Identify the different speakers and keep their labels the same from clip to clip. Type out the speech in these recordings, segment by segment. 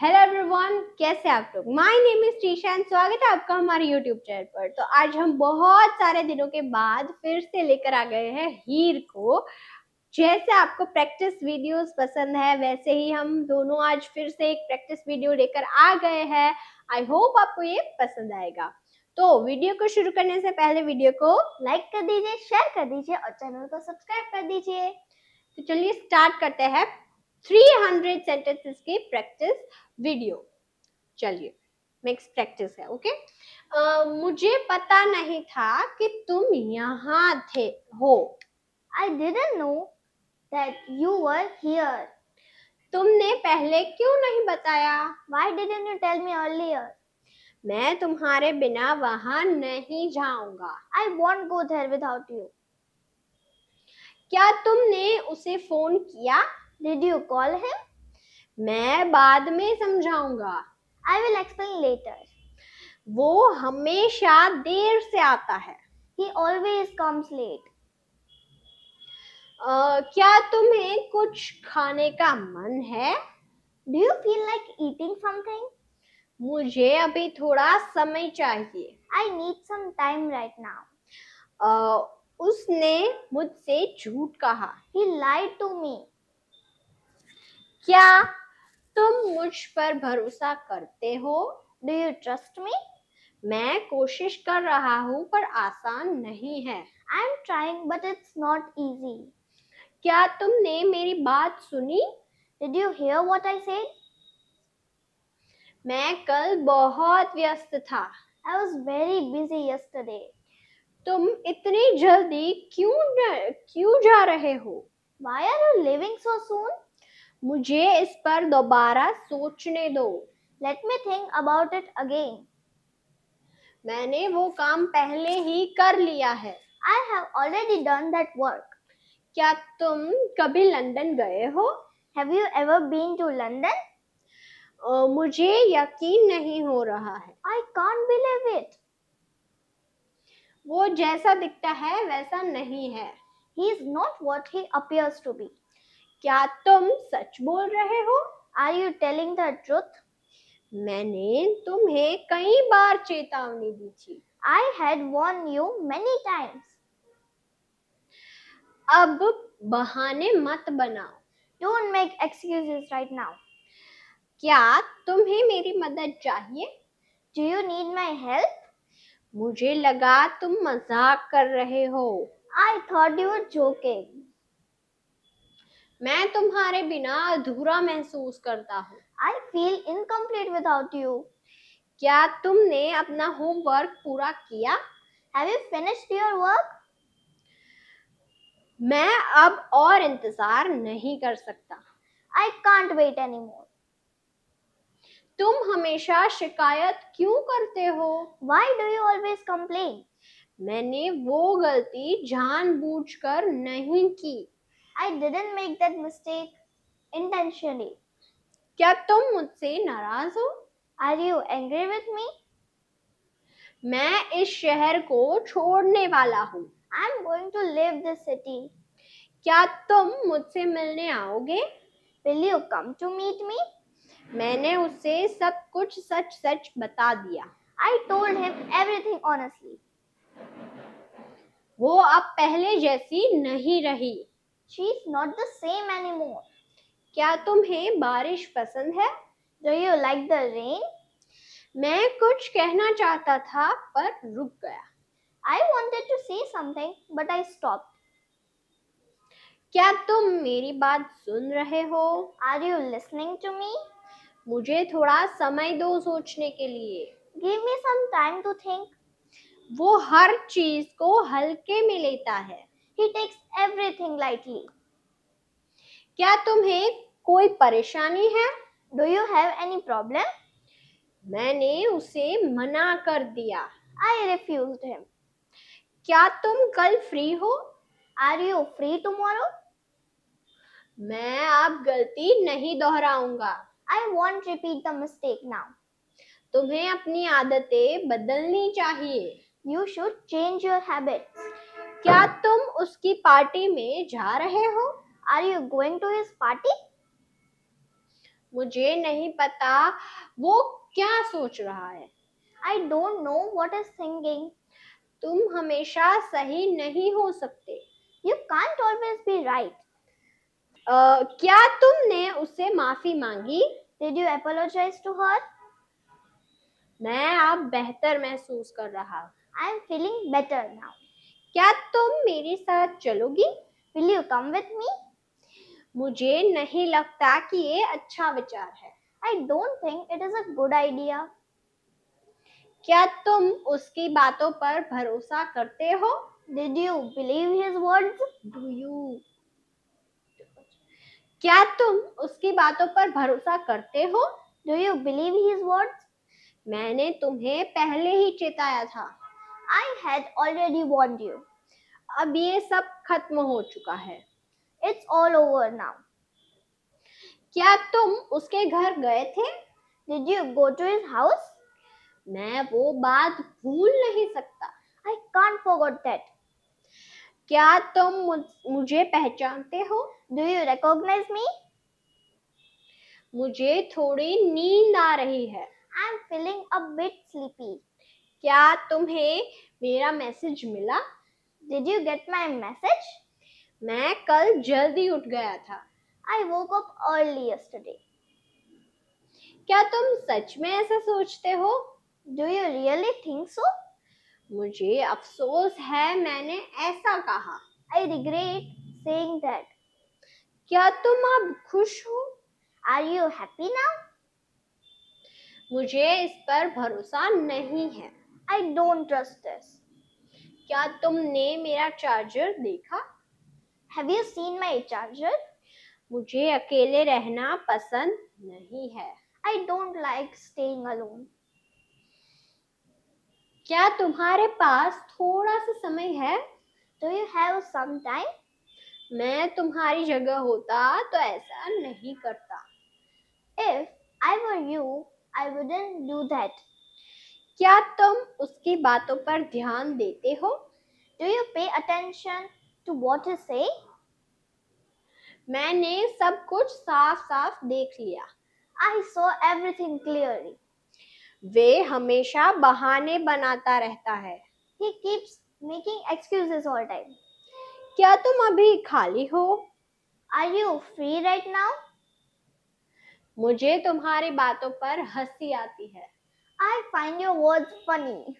Speaker 1: Hello everyone, कैसे आप लोग। My name is Trisha and स्वागत है आपका हमारे यूट्यूब चैनल पर। तो आज हम बहुत सारे दिनों के बाद फिर से लेकर आ गए हैं हीर को। जैसे आपको प्रैक्टिस वीडियोस पसंद है वैसे ही हम दोनों आज फिर से एक प्रैक्टिस वीडियो लेकर आ गए हैं। आई होप आपको ये पसंद आएगा। तो वीडियो को शुरू करने से पहले वीडियो को
Speaker 2: लाइक कर दीजिए, शेयर कर दीजिए और चैनल को सब्सक्राइब कर दीजिए।
Speaker 1: तो चलिए स्टार्ट करते हैं 300 सेंटेंसेस की प्रैक्टिस वीडियो। चलिए नेक्स्ट प्रैक्टिस है। ओके मुझे पता नहीं था कि तुम यहाँ थे हो।
Speaker 2: I didn't know that you were here.
Speaker 1: तुमने पहले क्यों नहीं बताया?
Speaker 2: Why didn't you tell me earlier?
Speaker 1: मैं तुम्हारे बिना वहां नहीं जाऊंगा।
Speaker 2: I won't go there without you.
Speaker 1: क्या तुमने उसे फोन किया?
Speaker 2: Did you call him?
Speaker 1: मैं बाद में समझाऊंगा।
Speaker 2: I will explain later.
Speaker 1: वो हमेशा देर से आता है।
Speaker 2: He always comes late.
Speaker 1: क्या तुम्हें कुछ खाने का मन है?
Speaker 2: Do you feel like eating something?
Speaker 1: मुझे अभी थोड़ा समय चाहिए।
Speaker 2: I need some time right now.
Speaker 1: उसने मुझसे झूठ कहा।
Speaker 2: He lied to me.
Speaker 1: क्या तुम मुझ पर भरोसा करते हो?
Speaker 2: Do you trust me?
Speaker 1: मैं कोशिश कर रहा हूँ पर आसान नहीं है।
Speaker 2: I'm trying but it's not easy.
Speaker 1: क्या तुमने मेरी बात सुनी?
Speaker 2: Did you hear what I said?
Speaker 1: मैं कल बहुत व्यस्त था।
Speaker 2: I was very busy yesterday.
Speaker 1: तुम इतनी जल्दी क्यों जा रहे हो?
Speaker 2: Why are you leaving so soon?
Speaker 1: मुझे इस पर दोबारा सोचने दो।
Speaker 2: Let me think about it again.
Speaker 1: मैंने वो काम पहले ही कर लिया है।
Speaker 2: I have already done that work.
Speaker 1: क्या तुम कभी लंदन गए हो?
Speaker 2: Have you ever been to London?
Speaker 1: मुझे यकीन नहीं हो रहा है।
Speaker 2: I can't believe it.
Speaker 1: वो जैसा दिखता है वैसा नहीं है।
Speaker 2: He is not what he appears to be.
Speaker 1: क्या तुम सच बोल रहे हो?
Speaker 2: Are you telling the truth?
Speaker 1: मैंने तुम्हें कई बार चेतावनी दी थी।
Speaker 2: I had warned you many times.
Speaker 1: अब बहाने मत बनाओ।
Speaker 2: Don't make excuses right now.
Speaker 1: क्या तुम्हें मेरी मदद चाहिए?
Speaker 2: Do you need my help?
Speaker 1: मुझे लगा तुम मजाक कर रहे हो।
Speaker 2: I thought you were joking.
Speaker 1: मैं तुम्हारे बिना अधूरा महसूस करता हूँ।
Speaker 2: I feel incomplete without you.
Speaker 1: क्या तुमने अपना होमवर्क पूरा किया?
Speaker 2: Have you finished your work?
Speaker 1: मैं अब और इंतजार नहीं कर सकता।
Speaker 2: I can't wait anymore.
Speaker 1: तुम हमेशा शिकायत क्यों करते हो?
Speaker 2: Why do you always complain?
Speaker 1: मैंने वो गलती जानबूझकर नहीं की।
Speaker 2: I didn't make that mistake intentionally.
Speaker 1: क्या तुम मुझसे नाराज हो?
Speaker 2: Are you angry with me?
Speaker 1: मैं इस शहर को छोड़ने वाला हूँ।
Speaker 2: I'm going to leave this city.
Speaker 1: क्या तुम मुझसे मिलने आओगे?
Speaker 2: Will you come to meet me?
Speaker 1: मैंने उसे सब कुछ सच सच बता दिया।
Speaker 2: I told him everything honestly.
Speaker 1: वो अब पहले जैसी नहीं रही।
Speaker 2: She's not the same anymore.
Speaker 1: क्या तुम्हें बारिश पसंद है?
Speaker 2: Do you like the rain?
Speaker 1: मैं कुछ कहना चाहता था पर रुक गया।
Speaker 2: I wanted to say something, but I stopped.
Speaker 1: क्या तुम मेरी बात सुन रहे हो?
Speaker 2: Are you listening to me?
Speaker 1: मुझे थोड़ा समय दो सोचने के लिए।
Speaker 2: Give me some time to think.
Speaker 1: वो हर चीज को हल्के में लेता है।
Speaker 2: He takes everything lightly.
Speaker 1: क्या तुम्हें कोई परेशानी है?
Speaker 2: Do you have any problem?
Speaker 1: मैंने उसे मना कर दिया।
Speaker 2: I refused him.
Speaker 1: क्या तुम कल फ्री हो?
Speaker 2: Are you free tomorrow?
Speaker 1: मैं अब गलती नहीं दोहराऊंगा।
Speaker 2: I won't repeat the mistake now.
Speaker 1: तुम्हें अपनी आदतें बदलनी चाहिए।
Speaker 2: You should change your habits.
Speaker 1: क्या तुम उसकी पार्टी में जा रहे हो?
Speaker 2: Are you going to his party?
Speaker 1: मुझे नहीं पता वो क्या सोच रहा है।
Speaker 2: I don't know what is thinking.
Speaker 1: तुम हमेशा सही नहीं हो सकते।
Speaker 2: You can't always be right.
Speaker 1: क्या तुमने उससे माफी मांगी?
Speaker 2: Did you apologize to her?
Speaker 1: मैं अब बेहतर महसूस कर रहा हूँ।
Speaker 2: I am feeling better now.
Speaker 1: क्या तुम मेरे साथ चलोगी?
Speaker 2: Will you come with me?
Speaker 1: मुझे नहीं लगता कि ये अच्छा विचार है।
Speaker 2: I don't think it is a good idea.
Speaker 1: क्या तुम उसकी बातों पर भरोसा करते हो?
Speaker 2: Did you believe his words?
Speaker 1: Do you? क्या तुम उसकी बातों पर भरोसा करते हो?
Speaker 2: Do you believe his words?
Speaker 1: मैंने तुम्हें पहले ही चेताया था।
Speaker 2: I had already warned you.
Speaker 1: अब ये सब खत्म हो चुका है।
Speaker 2: It's all over now.
Speaker 1: क्या तुम उसके घर गए थे?
Speaker 2: Did you go to his house?
Speaker 1: मैं वो बात भूल नहीं सकता।
Speaker 2: I can't forget that.
Speaker 1: क्या तुम मुझे पहचानते हो?
Speaker 2: Do you recognize me?
Speaker 1: मुझे थोड़ी नींद आ रही है।
Speaker 2: I'm feeling a bit sleepy.
Speaker 1: क्या तुम्हें मेरा मैसेज मिला?
Speaker 2: Did you get my message?
Speaker 1: मैं कल जल्दी उठ गया था।
Speaker 2: I woke up early yesterday.
Speaker 1: क्या तुम सच में ऐसा सोचते हो?
Speaker 2: Do you really think so?
Speaker 1: मुझे अफसोस है मैंने ऐसा कहा।
Speaker 2: I regret saying that.
Speaker 1: क्या तुम अब खुश हो?
Speaker 2: Are you happy now?
Speaker 1: मुझे इस पर भरोसा नहीं है।
Speaker 2: I don't trust this.
Speaker 1: क्या तुमने मेरा चार्जर देखा?
Speaker 2: Have you seen my charger?
Speaker 1: मुझे अकेले रहना पसंद नहीं है।
Speaker 2: I don't like staying alone.
Speaker 1: क्या तुम्हारे पास थोड़ा सा समय है?
Speaker 2: Do you have some time?
Speaker 1: मैं तुम्हारी जगह होता तो ऐसा नहीं करता।
Speaker 2: If I were you, I wouldn't do that.
Speaker 1: क्या तुम उसकी बातों पर ध्यान देते हो?
Speaker 2: Do you pay attention to what he say?
Speaker 1: मैंने सब कुछ साफ साफ देख लिया।
Speaker 2: I saw everything clearly.
Speaker 1: वे हमेशा बहाने बनाता रहता है।
Speaker 2: He keeps making excuses all time.
Speaker 1: क्या तुम अभी खाली हो?
Speaker 2: Are you free right now?
Speaker 1: मुझे तुम्हारी बातों पर हंसी आती है।
Speaker 2: I find your words funny.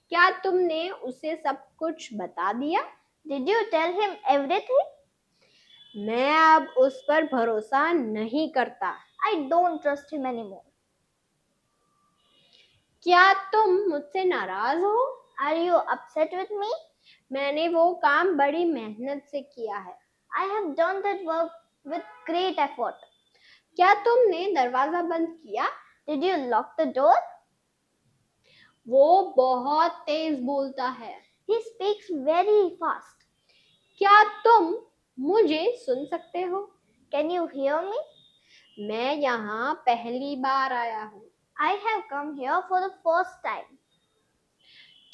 Speaker 1: क्या तुमने उसे सब कुछ बता दिया?
Speaker 2: Did you tell him everything?
Speaker 1: मैं अब उस पर भरोसा नहीं करता।
Speaker 2: I don't trust him anymore.
Speaker 1: क्या तुम मुझसे नाराज हो?
Speaker 2: Are you upset with me?
Speaker 1: मैंने वो काम बड़ी मेहनत से किया है।
Speaker 2: I have done that work with great effort.
Speaker 1: क्या तुमने दरवाजा बंद किया?
Speaker 2: Did you lock the door?
Speaker 1: वो बहुत तेज बोलता है।
Speaker 2: He speaks very fast.
Speaker 1: क्या तुम मुझे सुन सकते हो?
Speaker 2: Can you hear me?
Speaker 1: मैं यहाँ पहली बार आया हूँ।
Speaker 2: I have come here for the first time.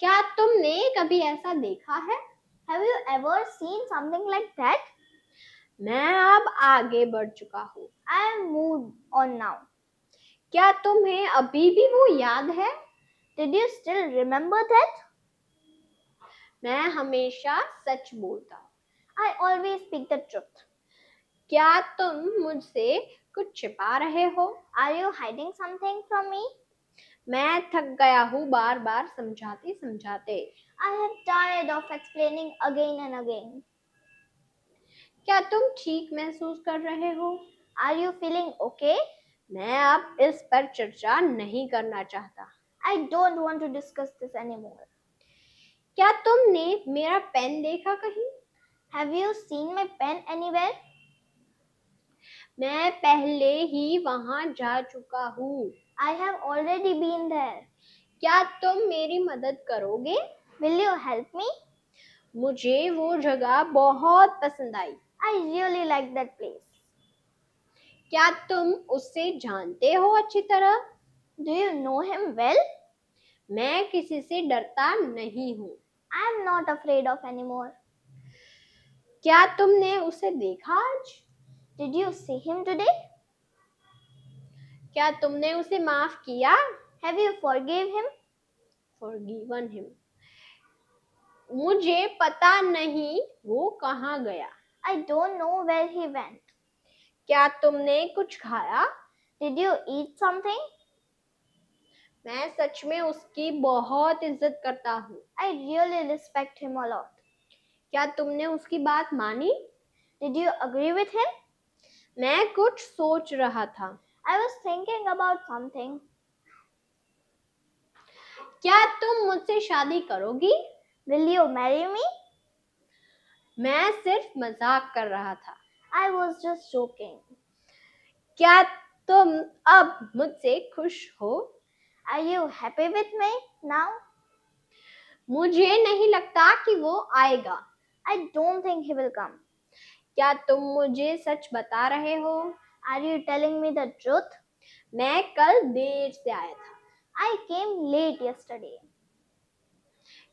Speaker 1: क्या तुमने कभी ऐसा देखा है?
Speaker 2: Have you ever seen something like that?
Speaker 1: मैं अब आगे बढ़ चुका हूँ।
Speaker 2: I am moved on now.
Speaker 1: क्या तुम्हें अभी भी वो याद है?
Speaker 2: Did you still remember that?
Speaker 1: मैं हमेशा सच बोलता हूँ।
Speaker 2: I always speak the truth.
Speaker 1: क्या तुम मुझसे कुछ छिपा रहे हो?
Speaker 2: Are you hiding something from me?
Speaker 1: मैं थक गया हूँ बार बार समझाते समझाते।
Speaker 2: I am tired of explaining again and again.
Speaker 1: क्या तुम ठीक महसूस कर रहे हो?
Speaker 2: Are you feeling okay?
Speaker 1: मैं अब इस पर चर्चा नहीं करना चाहता।
Speaker 2: I don't want to discuss this anymore.
Speaker 1: क्या तुमने मेरा पेन देखा कहीं?
Speaker 2: Have you seen my pen anywhere?
Speaker 1: मैं पहले ही वहां जा चुका हूँ।
Speaker 2: I have already been there.
Speaker 1: क्या तुम मेरी मदद करोगे?
Speaker 2: Will you help me?
Speaker 1: मुझे वो जगह बहुत पसंद आई।
Speaker 2: I really like that place.
Speaker 1: क्या तुम उससे जानते हो अच्छी तरह?
Speaker 2: Do you know him well?
Speaker 1: मैं किसी से डरता नहीं हूँ।
Speaker 2: I am not afraid of anymore.
Speaker 1: क्या तुमने उसे देखा आज?
Speaker 2: Did you see him today?
Speaker 1: क्या तुमने उसे माफ किया?
Speaker 2: Have you forgive him?
Speaker 1: Forgiven him. मुझे पता नहीं वो कहाँ गया।
Speaker 2: I don't know where he went.
Speaker 1: क्या तुमने कुछ खाया?
Speaker 2: Did you eat something?
Speaker 1: मैं सच में उसकी बहुत इज्जत करता हूँ।
Speaker 2: I really respect him a lot.
Speaker 1: क्या तुमने उसकी बात मानी?
Speaker 2: Did you agree with him?
Speaker 1: मैं कुछ सोच रहा था।
Speaker 2: I was thinking about something.
Speaker 1: क्या तुम मुझसे शादी करोगी?
Speaker 2: Will you marry me?
Speaker 1: मैं सिर्फ मजाक कर रहा था।
Speaker 2: I was just joking.
Speaker 1: क्या तुम अब मुझसे खुश हो?
Speaker 2: Are you happy with me now?
Speaker 1: मुझे नहीं लगता कि वो आएगा।
Speaker 2: I don't think he will come.
Speaker 1: क्या तुम मुझे सच बता रहे हो?
Speaker 2: Are you telling me the truth?
Speaker 1: मैं कल देर से आया था।
Speaker 2: I came late yesterday.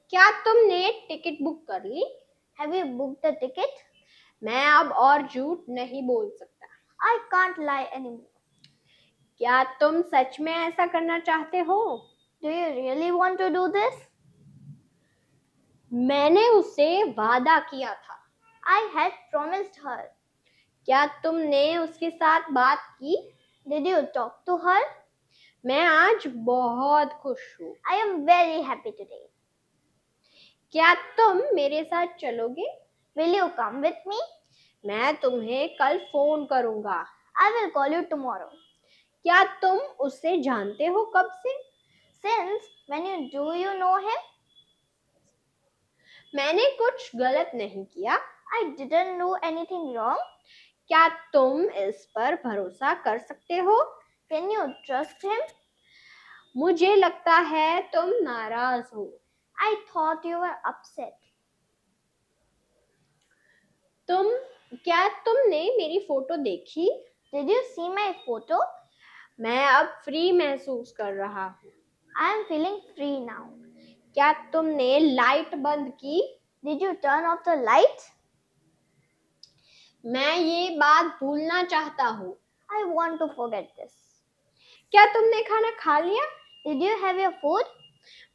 Speaker 1: क्या तुमने टिकट बुक कर ली?
Speaker 2: Have you booked the ticket?
Speaker 1: मैं अब और झूठ नहीं बोल सकता।
Speaker 2: I can't lie anymore.
Speaker 1: क्या तुम सच में ऐसा करना चाहते हो?
Speaker 2: Do you really want to do this?
Speaker 1: मैंने उससे वादा किया था।
Speaker 2: I had promised her.
Speaker 1: क्या तुमने उसके साथ बात की?
Speaker 2: Did you talk to her?
Speaker 1: मैं आज बहुत खुश हूँ।
Speaker 2: I am very happy today.
Speaker 1: क्या तुम मेरे साथ चलोगे?
Speaker 2: Will you come with me?
Speaker 1: मैं तुम्हें कल फोन करूँगा।
Speaker 2: I will call you tomorrow.
Speaker 1: क्या तुम उससे जानते हो कब से?
Speaker 2: Since when you know him?
Speaker 1: मैंने कुछ गलत नहीं किया।
Speaker 2: I didn't do anything wrong.
Speaker 1: क्या तुम इस पर भरोसा कर सकते हो?
Speaker 2: Can you trust him?
Speaker 1: मुझे लगता है तुम नाराज हो।
Speaker 2: I thought you were upset.
Speaker 1: क्या तुमने मेरी फोटो देखी?
Speaker 2: Did you see my photo?
Speaker 1: मैं अब फ्री महसूस कर रहा हूँ।
Speaker 2: I am feeling free now.
Speaker 1: क्या तुमने लाइट बंद की?
Speaker 2: Did you turn off the light?
Speaker 1: मैं ये बात भूलना चाहता हूँ।
Speaker 2: I want to forget this.
Speaker 1: क्या तुमने खाना खा लिया?
Speaker 2: Did you have your food?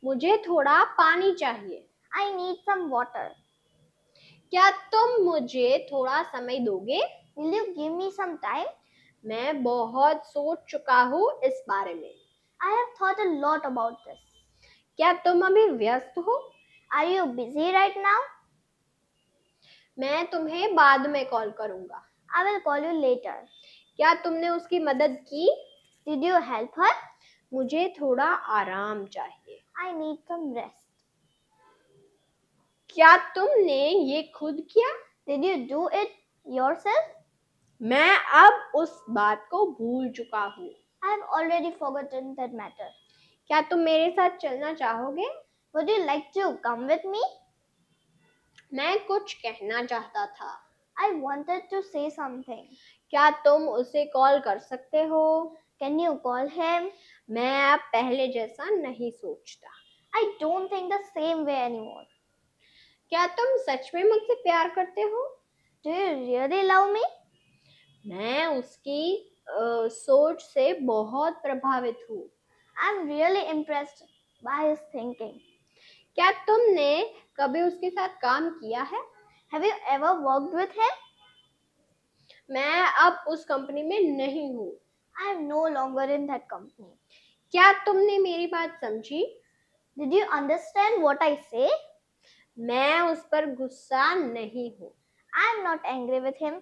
Speaker 1: मुझे थोड़ा पानी चाहिए।
Speaker 2: I need some water.
Speaker 1: क्या तुम मुझे थोड़ा समय दोगे?
Speaker 2: Will you give me some time?
Speaker 1: मैं बहुत सोच चुका हूँ इस बारे में।
Speaker 2: I have thought a lot about this.
Speaker 1: क्या तुम अभी व्यस्त हो?
Speaker 2: Are you busy right now?
Speaker 1: मैं तुम्हें बाद में कॉल करूँगा।
Speaker 2: I will call you later.
Speaker 1: क्या तुमने उसकी मदद की?
Speaker 2: Did you help her?
Speaker 1: मुझे थोड़ा आराम चाहिए।
Speaker 2: I need some rest.
Speaker 1: क्या तुमने ये खुद किया?
Speaker 2: Did you do it yourself?
Speaker 1: मैं अब उस बात को भूल चुका हूँ।
Speaker 2: I have already forgotten that matter.
Speaker 1: क्या तुम मेरे साथ चलना चाहोगे?
Speaker 2: Would you like to come with me?
Speaker 1: मैं कुछ कहना चाहता था।
Speaker 2: I wanted to say something.
Speaker 1: क्या तुम उसे कॉल कर सकते हो?
Speaker 2: Can you call him?
Speaker 1: मैं अब पहले जैसा नहीं सोचता।
Speaker 2: I don't think the same way anymore.
Speaker 1: क्या तुम सच में मुझसे प्यार करते हो?
Speaker 2: Do you really love me?
Speaker 1: मैं उसकी सोच से बहुत प्रभावित हूँ।
Speaker 2: I'm really impressed by his thinking.
Speaker 1: क्या तुमने कभी उसके साथ काम किया है?
Speaker 2: Have you ever worked with him?
Speaker 1: मैं अब उस कंपनी में नहीं हूँ।
Speaker 2: I am no longer in that company.
Speaker 1: क्या तुमने मेरी बात समझी?
Speaker 2: Did you understand what I say?
Speaker 1: मैं उस पर गुस्सा नहीं हूँ।
Speaker 2: I am not angry with him.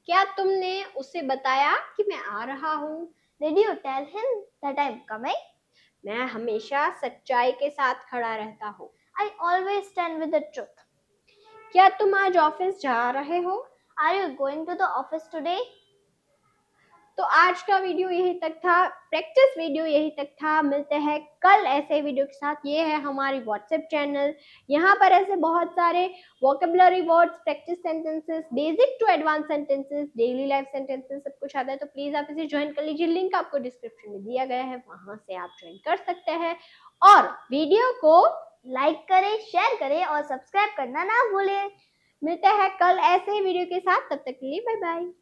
Speaker 1: क्या तुमने उसे बताया कि मैं आ रहा हूँ?
Speaker 2: Did you tell him that I am coming?
Speaker 1: मैं हमेशा सच्चाई के साथ खड़ा रहता हूँ।
Speaker 2: I always stand with the truth.
Speaker 1: क्या तुम आज ऑफिस जा रहे हो?
Speaker 2: Are you going to the office today?
Speaker 1: तो आज का वीडियो यही तक था, प्रैक्टिस वीडियो यही तक था। मिलते हैं कल ऐसे वीडियो के साथ। ये है हमारी व्हाट्सएप चैनल। यहाँ पर ऐसे बहुत सारे vocabulary words, practice sentences, basic to advance sentences, daily life sentences सब कुछ आता है। तो प्लीज आप इसे ज्वाइन कर लीजिए। लिंक आपको डिस्क्रिप्शन में दिया गया है, वहां से आप ज्वाइन कर सकते हैं। और वीडियो को
Speaker 2: लाइक करें, शेयर करें और सब्सक्राइब करना ना भूलें।
Speaker 1: मिलते हैं कल ऐसे ही वीडियो के साथ। तब तक के लिए बाय बाय।